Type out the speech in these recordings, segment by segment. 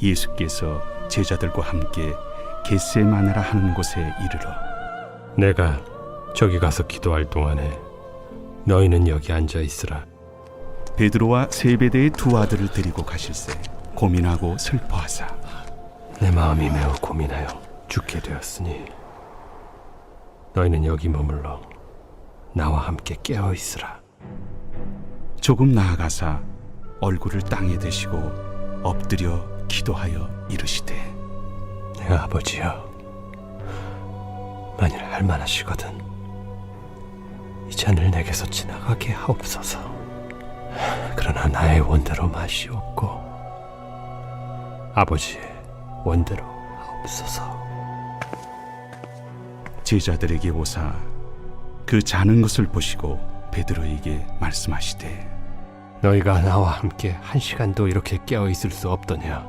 예수께서 제자들과 함께 겟세마네라 하는 곳에 이르러 내가 저기 가서 기도할 동안에 너희는 여기 앉아 있으라. 베드로와 세베대의 두 아들을 데리고 가실새 고민하고 슬퍼하사 내 마음이 매우 고민하여 죽게 되었으니 너희는 여기 머물러 나와 함께 깨어 있으라. 조금 나아가사 얼굴을 땅에 대시고 엎드려 기도하여 이르시되 내 아버지여, 만일 할만하시거든 이 잔을 내게서 지나가게 하옵소서. 그러나 나의 원대로 마시옵고 아버지의 원대로 하옵소서. 제자들에게 오사 그 자는 것을 보시고 베드로에게 말씀하시되 너희가 나와 함께 한 시간도 이렇게 깨어 있을 수 없더냐?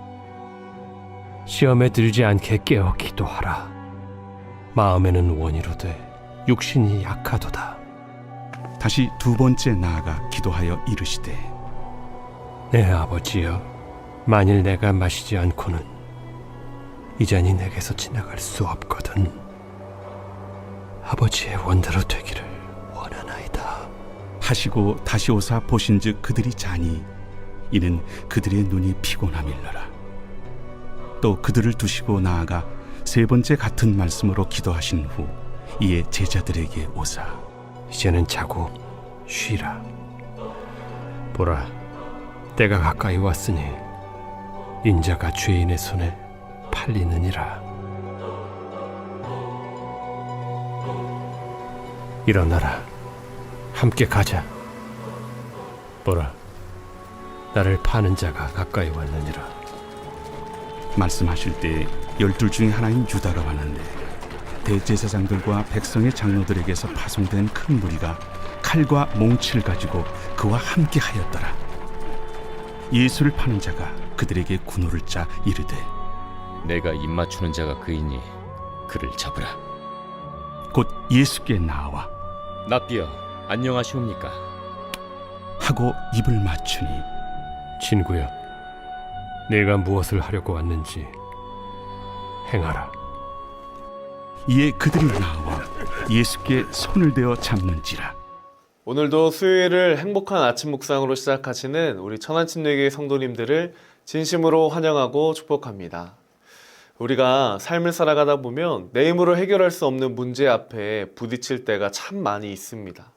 시험에 들지 않게 깨어 기도하라. 마음에는 원이로되 육신이 약하도다. 다시 두 번째 나아가 기도하여 이르시되 내 아버지여, 만일 내가 마시지 않고는 이 잔이 내게서 지나갈 수 없거든. 아버지의 원대로 되기를 원하나이다 하시고 다시 오사 보신즉 그들이 자니 이는 그들의 눈이 피곤함일러라. 또 그들을 두시고 나아가 세 번째 같은 말씀으로 기도하신 후 이에 제자들에게 오사 이제는 자고 쉬라. 보라, 때가 가까이 왔으니 인자가 죄인의 손에 팔리느니라. 일어나라, 함께 가자. 보라, 나를 파는 자가 가까이 왔느니라. 말씀하실 때 12 중에 하나인 유다가 왔는데 대제사장들과 백성의 장로들에게서 파송된 큰 무리가 칼과 몽치를 가지고 그와 함께 하였더라. 예수를 파는 자가 그들에게 군호를 짜 이르되 내가 입맞추는 자가 그이니 그를 잡으라. 곧 예수께 나와 납비여, 안녕하시옵니까? 하고 입을 맞추니 친구여, 내가 무엇을 하려고 왔는지 행하라. 이에 그들이 나와 예수께 손을 대어 잡는지라. 오늘도 수요일을 행복한 아침 묵상으로 시작하시는 우리 천안침례교회 성도님들을 진심으로 환영하고 축복합니다. 우리가 삶을 살아가다 보면 내 힘으로 해결할 수 없는 문제 앞에 부딪힐 때가 참 많이 있습니다.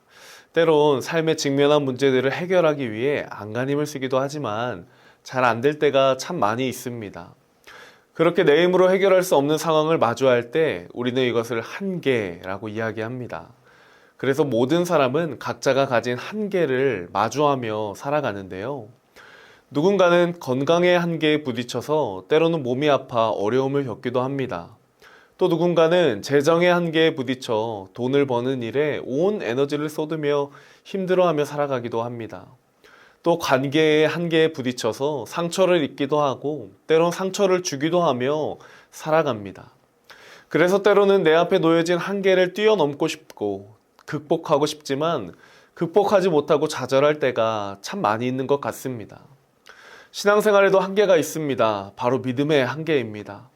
때론 삶에 직면한 문제들을 해결하기 위해 안간힘을 쓰기도 하지만 잘 안 될 때가 참 많이 있습니다. 그렇게 내 힘으로 해결할 수 없는 상황을 마주할 때 우리는 이것을 한계라고 이야기합니다. 그래서 모든 사람은 각자가 가진 한계를 마주하며 살아가는데요. 누군가는 건강의 한계에 부딪혀서 때로는 몸이 아파 어려움을 겪기도 합니다. 또 누군가는 재정의 한계에 부딪혀 돈을 버는 일에 온 에너지를 쏟으며 힘들어하며 살아가기도 합니다. 또 관계의 한계에 부딪혀서 상처를 입기도 하고 때론 상처를 주기도 하며 살아갑니다. 그래서 때로는 내 앞에 놓여진 한계를 뛰어넘고 싶고 극복하고 싶지만 극복하지 못하고 좌절할 때가 참 많이 있는 것 같습니다. 신앙생활에도 한계가 있습니다. 바로 믿음의 한계입니다.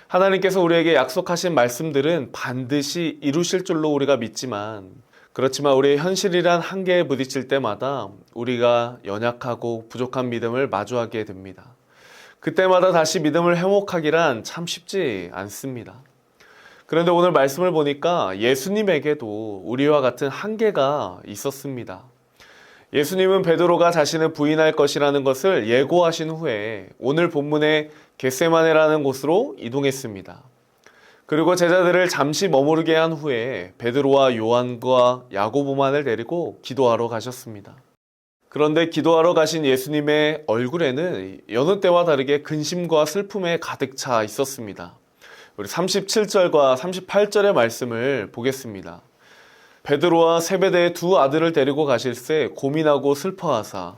하나님께서 우리에게 약속하신 말씀들은 반드시 이루실 줄로 우리가 믿지만 그렇지만 우리의 현실이란 한계에 부딪힐 때마다 우리가 연약하고 부족한 믿음을 마주하게 됩니다. 그때마다 다시 믿음을 회복하기란 참 쉽지 않습니다. 그런데 오늘 말씀을 보니까 예수님에게도 우리와 같은 한계가 있었습니다. 예수님은 베드로가 자신을 부인할 것이라는 것을 예고하신 후에 오늘 본문의 겟세마네라는 곳으로 이동했습니다. 그리고 제자들을 잠시 머무르게 한 후에 베드로와 요한과 야고보만을 데리고 기도하러 가셨습니다. 그런데 기도하러 가신 예수님의 얼굴에는 여느 때와 다르게 근심과 슬픔에 가득 차 있었습니다. 우리 37절과 38절의 말씀을 보겠습니다. 베드로와 세베대의 두 아들을 데리고 가실새 고민하고 슬퍼하사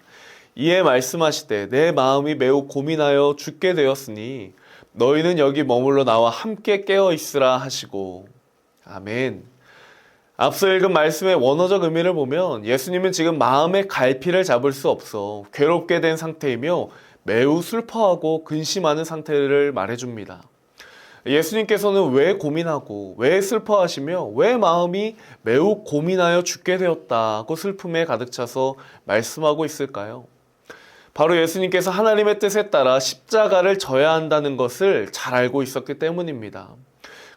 이에 말씀하시되 내 마음이 매우 고민하여 죽게 되었으니 너희는 여기 머물러 나와 함께 깨어 있으라 하시고. 아멘. 앞서 읽은 말씀의 원어적 의미를 보면 예수님은 지금 마음의 갈피를 잡을 수 없어 괴롭게 된 상태이며 매우 슬퍼하고 근심하는 상태를 말해줍니다. 예수님께서는 왜 고민하고 왜 슬퍼하시며 왜 마음이 매우 고민하여 죽게 되었다고 슬픔에 가득 차서 말씀하고 있을까요? 바로 예수님께서 하나님의 뜻에 따라 십자가를 져야 한다는 것을 잘 알고 있었기 때문입니다.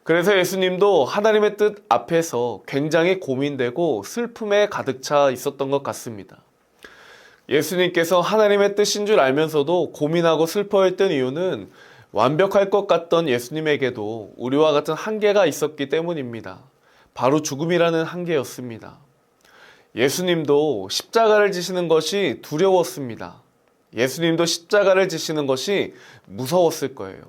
그래서 예수님도 하나님의 뜻 앞에서 굉장히 고민되고 슬픔에 가득 차 있었던 것 같습니다. 예수님께서 하나님의 뜻인 줄 알면서도 고민하고 슬퍼했던 이유는 완벽할 것 같던 예수님에게도 우리와 같은 한계가 있었기 때문입니다. 바로 죽음이라는 한계였습니다. 예수님도 십자가를 지시는 것이 두려웠습니다. 예수님도 십자가를 지시는 것이 무서웠을 거예요.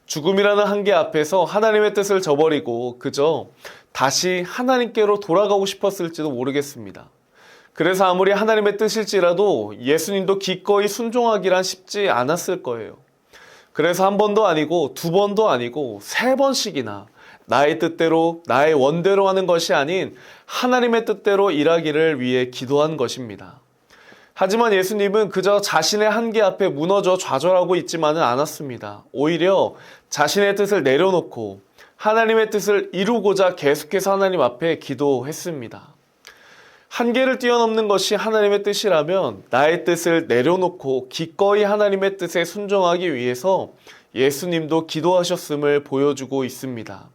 죽음이라는 한계 앞에서 하나님의 뜻을 저버리고 그저 다시 하나님께로 돌아가고 싶었을지도 모르겠습니다. 그래서 아무리 하나님의 뜻일지라도 예수님도 기꺼이 순종하기란 쉽지 않았을 거예요. 그래서 한 번도 아니고 두 번도 아니고 세 번씩이나 나의 뜻대로 나의 원대로 하는 것이 아닌 하나님의 뜻대로 일하기를 위해 기도한 것입니다. 하지만 예수님은 그저 자신의 한계 앞에 무너져 좌절하고 있지만은 않았습니다. 오히려 자신의 뜻을 내려놓고 하나님의 뜻을 이루고자 계속해서 하나님 앞에 기도했습니다. 한계를 뛰어넘는 것이 하나님의 뜻이라면 나의 뜻을 내려놓고 기꺼이 하나님의 뜻에 순종하기 위해서 예수님도 기도하셨음을 보여주고 있습니다.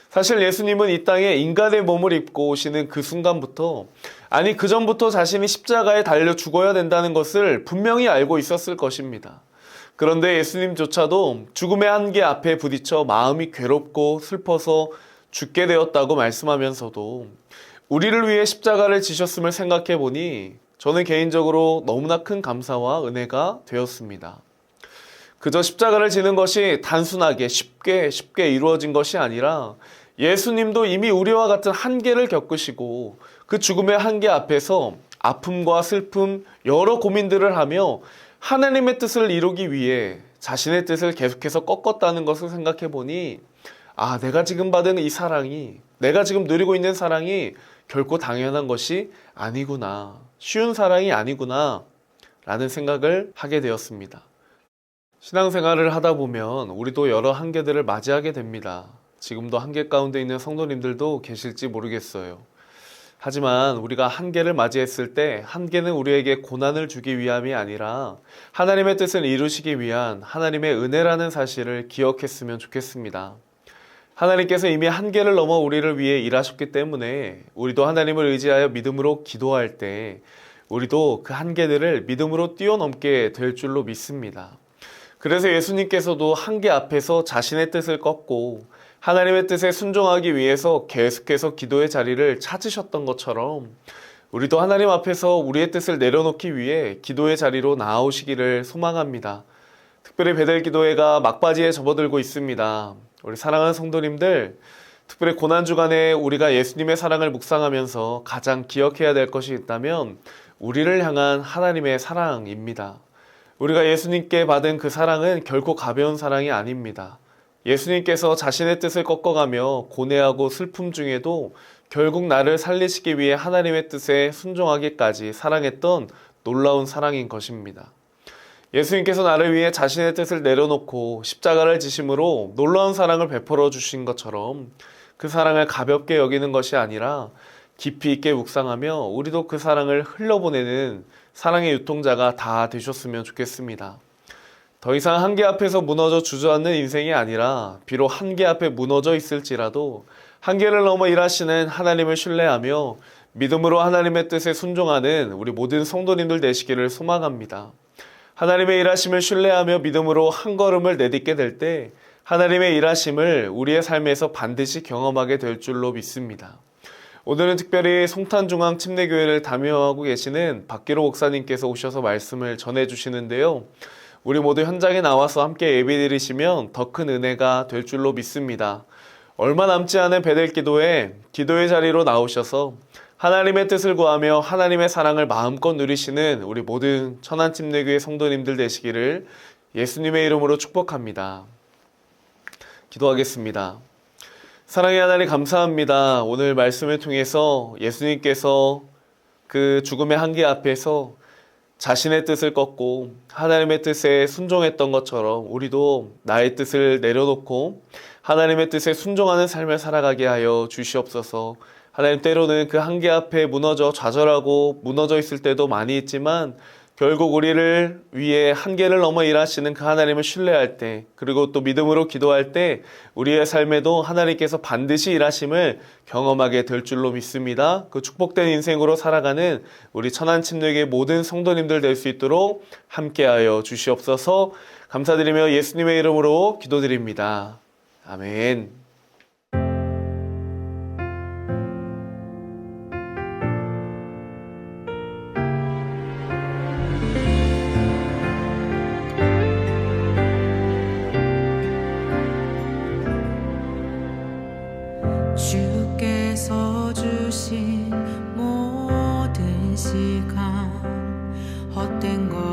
사실 예수님은 이 땅에 인간의 몸을 입고 오시는 그 순간부터 아니 그 전부터 자신이 십자가에 달려 죽어야 된다는 것을 분명히 알고 있었을 것입니다. 그런데 예수님조차도 죽음의 한계 앞에 부딪혀 마음이 괴롭고 슬퍼서 죽게 되었다고 말씀하면서도 우리를 위해 십자가를 지셨음을 생각해 보니 저는 개인적으로 너무나 큰 감사와 은혜가 되었습니다. 그저 십자가를 지는 것이 단순하게 쉽게 이루어진 것이 아니라 예수님도 이미 우리와 같은 한계를 겪으시고 그 죽음의 한계 앞에서 아픔과 슬픔, 여러 고민들을 하며 하나님의 뜻을 이루기 위해 자신의 뜻을 계속해서 꺾었다는 것을 생각해 보니 아, 내가 지금 받은 이 사랑이, 내가 지금 누리고 있는 사랑이 결코 당연한 것이 아니구나, 쉬운 사랑이 아니구나 라는 생각을 하게 되었습니다. 신앙생활을 하다 보면 우리도 여러 한계들을 맞이하게 됩니다. 지금도 한계 가운데 있는 성도님들도 계실지 모르겠어요. 하지만 우리가 한계를 맞이했을 때 한계는 우리에게 고난을 주기 위함이 아니라 하나님의 뜻을 이루시기 위한 하나님의 은혜라는 사실을 기억했으면 좋겠습니다. 하나님께서 이미 한계를 넘어 우리를 위해 일하셨기 때문에 우리도 하나님을 의지하여 믿음으로 기도할 때 우리도 그 한계들을 믿음으로 뛰어넘게 될 줄로 믿습니다. 그래서 예수님께서도 한계 앞에서 자신의 뜻을 꺾고 하나님의 뜻에 순종하기 위해서 계속해서 기도의 자리를 찾으셨던 것처럼 우리도 하나님 앞에서 우리의 뜻을 내려놓기 위해 기도의 자리로 나아오시기를 소망합니다. 특별히 베델기도회가 막바지에 접어들고 있습니다. 우리 사랑하는 성도님들, 특별히 고난주간에 우리가 예수님의 사랑을 묵상하면서 가장 기억해야 될 것이 있다면 우리를 향한 하나님의 사랑입니다. 우리가 예수님께 받은 그 사랑은 결코 가벼운 사랑이 아닙니다. 예수님께서 자신의 뜻을 꺾어가며 고뇌하고 슬픔 중에도 결국 나를 살리시기 위해 하나님의 뜻에 순종하기까지 사랑했던 놀라운 사랑인 것입니다. 예수님께서 나를 위해 자신의 뜻을 내려놓고 십자가를 지심으로 놀라운 사랑을 베풀어 주신 것처럼 그 사랑을 가볍게 여기는 것이 아니라 깊이 있게 묵상하며 우리도 그 사랑을 흘려보내는 사랑의 유통자가 다 되셨으면 좋겠습니다. 더 이상 한계 앞에서 무너져 주저앉는 인생이 아니라 비록 한계 앞에 무너져 있을지라도 한계를 넘어 일하시는 하나님을 신뢰하며 믿음으로 하나님의 뜻에 순종하는 우리 모든 성도님들 되시기를 소망합니다. 하나님의 일하심을 신뢰하며 믿음으로 한 걸음을 내딛게 될 때 하나님의 일하심을 우리의 삶에서 반드시 경험하게 될 줄로 믿습니다. 오늘은 특별히 송탄중앙 침례교회를 담임하고 계시는 박기로 목사님께서 오셔서 말씀을 전해주시는데요. 우리 모두 현장에 나와서 함께 예배드리시면 더 큰 은혜가 될 줄로 믿습니다. 얼마 남지 않은 베델기도에 기도의 자리로 나오셔서 하나님의 뜻을 구하며 하나님의 사랑을 마음껏 누리시는 우리 모든 천안침례교회 성도님들 되시기를 예수님의 이름으로 축복합니다. 기도하겠습니다. 사랑의 하나님 감사합니다. 오늘 말씀을 통해서 예수님께서 그 죽음의 한계 앞에서 자신의 뜻을 꺾고 하나님의 뜻에 순종했던 것처럼 우리도 나의 뜻을 내려놓고 하나님의 뜻에 순종하는 삶을 살아가게 하여 주시옵소서. 하나님, 때로는 그 한계 앞에 무너져 좌절하고 무너져 있을 때도 많이 있지만 결국 우리를 위해 한계를 넘어 일하시는 그 하나님을 신뢰할 때, 그리고 또 믿음으로 기도할 때 우리의 삶에도 하나님께서 반드시 일하심을 경험하게 될 줄로 믿습니다. 그 축복된 인생으로 살아가는 우리 천안침례교회 모든 성도님들 될 수 있도록 함께하여 주시옵소서. 감사드리며 예수님의 이름으로 기도드립니다. 아멘. 주께서 주신 모든 시간 헛된 것